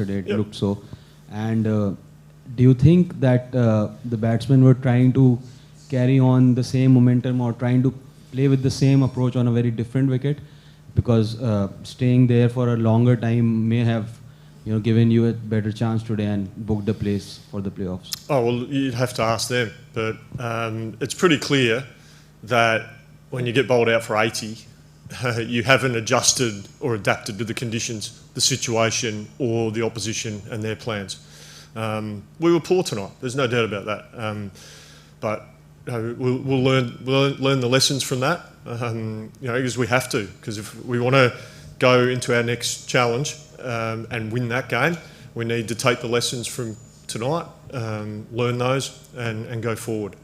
today. It Yep. looked so. And do you think that the batsmen were trying to carry on the same momentum or trying to play with the same approach on a very different wicket? Because staying there for a longer time may have given you a better chance today and booked the place for the playoffs. Oh, well, you'd have to ask them. But it's pretty clear that when you get bowled out for 80, you haven't adjusted or adapted to the conditions, the situation or the opposition and their plans. We were poor tonight, there's no doubt about that. But we'll learn the lessons from that, because we have to. Because if we want to go into our next challenge and win that game, we need to take the lessons from tonight, learn those and go forward.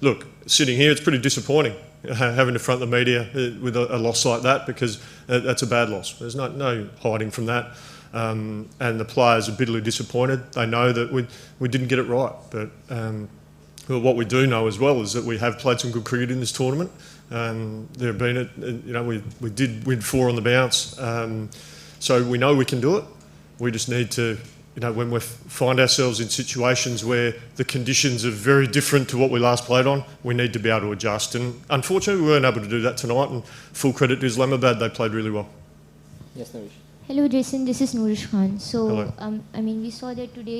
Look, sitting here, it's pretty disappointing having to front the media with a loss like that, because that's a bad loss. There's no hiding from that. And the players are bitterly disappointed. They know that we didn't get it right. But what we do know as well is that we have played some good cricket in this tournament. There have been, we did win 4 on the bounce. So we know we can do it. We just need to, when we find ourselves in situations where the conditions are very different to what we last played on, we need to be able to adjust. And unfortunately, we weren't able to do that tonight. And full credit to Islamabad, they played really well. Yes, Naresh. Hello, Jason. This is Nourish Khan. So, Hello. we saw that today,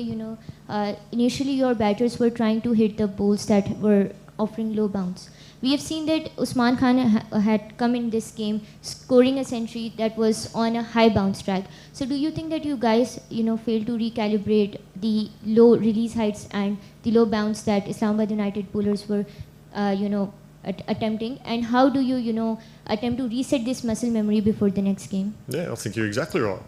initially your batters were trying to hit the balls that were offering low bounce. We have seen that Usman Khan had come in this game scoring a century that was on a high bounce track. So do you think that you guys, failed to recalibrate the low release heights and the low bounce that Islamabad United bowlers were, attempting? And how do you, attempt to reset this muscle memory before the next game? Yeah, I think you're exactly right.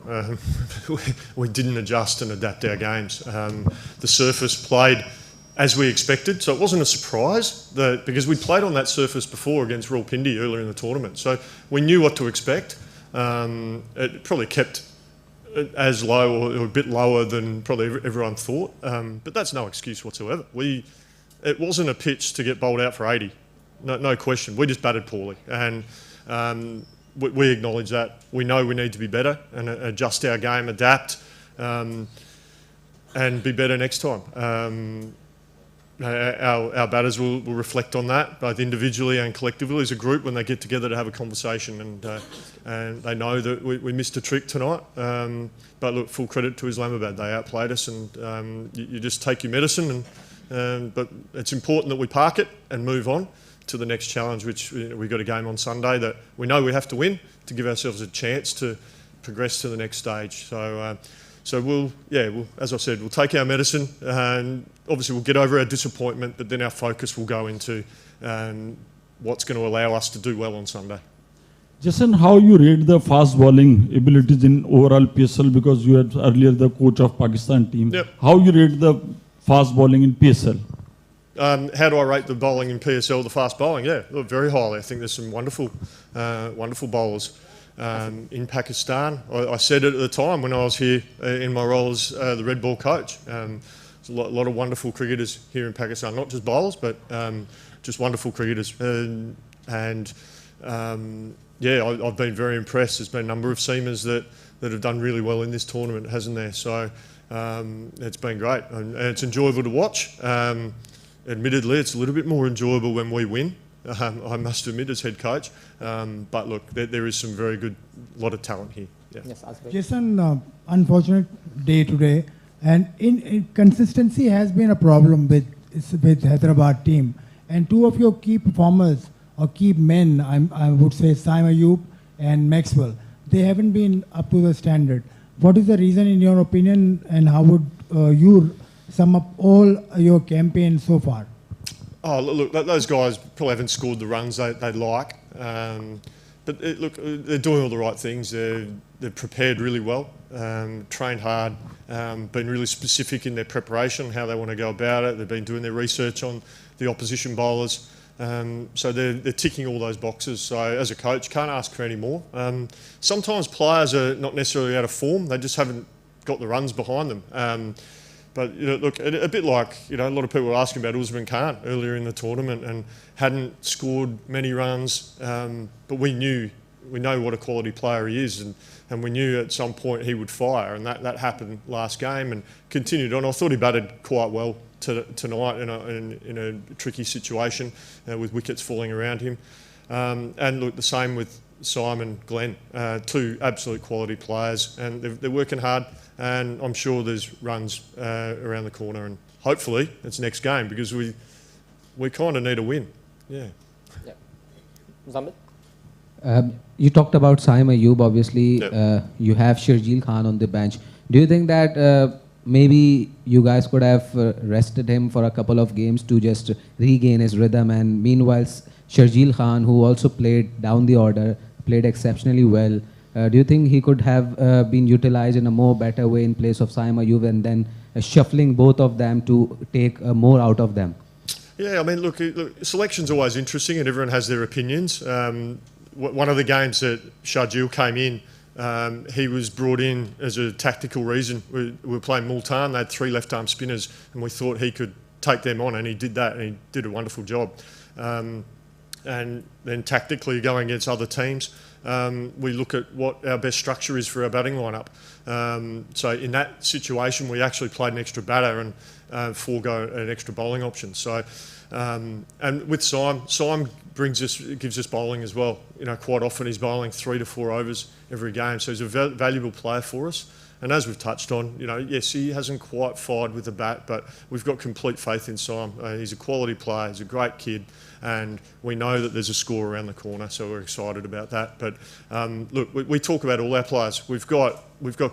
We didn't adjust and adapt our games. The surface played as we expected, so it wasn't a surprise because we played on that surface before against Rawalpindi earlier in the tournament, so we knew what to expect. It probably kept it as low or a bit lower than probably everyone thought, but that's no excuse whatsoever. It wasn't a pitch to get bowled out for 80, no question. We just batted poorly, and we acknowledge that. We know we need to be better and adjust our game, adapt, and be better next time. Our batters will reflect on that, both individually and collectively as a group, when they get together to have a conversation, and they know that we missed a trick tonight. But look, full credit to Islamabad, they outplayed us, and you just take your medicine, but it's important that we park it and move on to the next challenge, which we've got a game on Sunday that we know we have to win to give ourselves a chance to progress to the next stage. So we'll, as I said, we'll take our medicine, and obviously we'll get over our disappointment, but then our focus will go into what's going to allow us to do well on Sunday. Jason, how you rate the fast bowling abilities in overall PSL, because you had earlier the coach of Pakistan team. Yep. How you rate the fast bowling in PSL? How do I rate the bowling in PSL, the fast bowling? Yeah, look, very highly. I think there's some wonderful bowlers in Pakistan. I said it at the time when I was here in my role as the red ball coach. There's a lot of wonderful cricketers here in Pakistan, not just bowlers, but just wonderful cricketers. I've been very impressed. There's been a number of seamers that have done really well in this tournament, hasn't there? So it's been great, and it's enjoyable to watch. Admittedly, it's a little bit more enjoyable when we win, I must admit, as head coach. But look, there is some very good, lot of talent here. Yeah. Yes, Asghar. Jason, unfortunate day today, and inconsistency has been a problem with Hyderabad team. And 2 of your key performers or key men, I would say Saim Ayub and Maxwell, they haven't been up to the standard. What is the reason in your opinion, and how would you sum up all your campaign so far? Oh, look, those guys probably haven't scored the runs they'd like. But they're doing all the right things. They're prepared really well, trained hard, been really specific in their preparation, how they want to go about it. They've been doing their research on the opposition bowlers. So they're ticking all those boxes. So as a coach, can't ask for any more. Sometimes players are not necessarily out of form. They just haven't got the runs behind them. But look, a bit like a lot of people were asking about Usman Khan earlier in the tournament and hadn't scored many runs, but we knew we know what a quality player he is, and we knew at some point he would fire, and that happened last game and continued on. I thought he batted quite well tonight in a tricky situation with wickets falling around him. And look, the same with Simon, Glenn, two absolute quality players, and they're working hard, and I'm sure there's runs around the corner, and hopefully it's next game because we kind of need a win. Yeah. Zamit? You talked about Saim Ayub, obviously. Yep. You have Sharjeel Khan on the bench. Do you think that maybe you guys could have rested him for a couple of games to just regain his rhythm, and meanwhile Sharjeel Khan, who also played down the order, played exceptionally well, do you think he could have been utilized in a more better way in place of Saim Ayub, and then shuffling both of them to take more out of them? Yeah, I mean, look, selection's always interesting and everyone has their opinions. One of the games that Sharjeel came in, he was brought in as a tactical reason. We were playing Multan, they had 3 left-arm spinners, and we thought he could take them on, and he did that, and he did a wonderful job. And then tactically going against other teams, we look at what our best structure is for our batting lineup. So in that situation, we actually played an extra batter and forego an extra bowling option. So, and with Syme gives us bowling as well. You know, quite often he's bowling 3 to 4 overs every game, so he's a valuable player for us. And as we've touched on, you know, yes, he hasn't quite fired with the bat, but we've got complete faith in Syme. He's a quality player, he's a great kid, and we know that there's a score around the corner, so we're excited about that. But look, we talk about all our players. We've got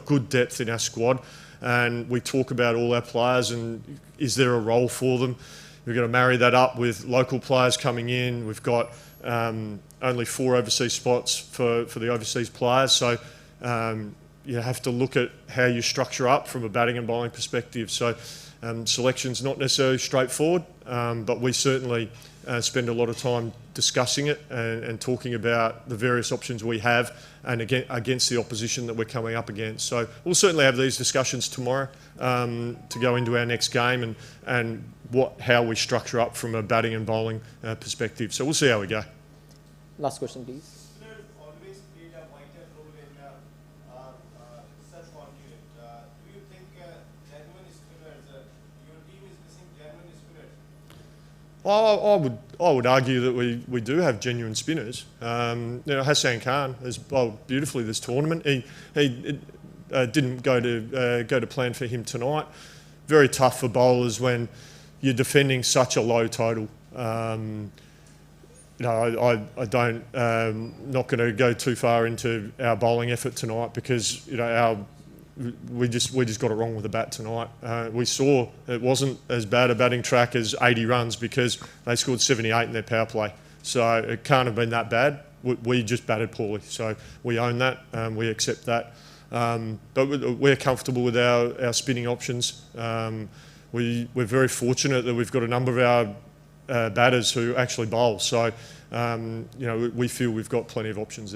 good depth in our squad, and we talk about all our players and is there a role for them? We've got to marry that up with local players coming in. We've got only 4 overseas spots for the overseas players, so you have to look at how you structure up from a batting and bowling perspective. So selection's not necessarily straightforward, but we certainly spend a lot of time discussing it and talking about the various options we have and against the opposition that we're coming up against. So we'll certainly have these discussions tomorrow to go into our next game and how we structure up from a batting and bowling perspective. So we'll see how we go. Last question, please. Always played a vital role in self-confidence. Do you think genuine spinners, your team is missing genuine spinners? I would argue that we do have genuine spinners. You know, Hassan Khan has bowled beautifully this tournament. He didn't go to plan for him tonight. Very tough for bowlers when you're defending such a low total. You know, I don't not going to go too far into our bowling effort tonight because you know we just got it wrong with the bat tonight. We saw it wasn't as bad a batting track as 80 runs because they scored 78 in their power play. So it can't have been that bad. We just batted poorly. So we own that. We accept that. But we're comfortable with our spinning options. We're very fortunate that we've got a number of our batters who actually bowl. So, you know, we feel we've got plenty of options there.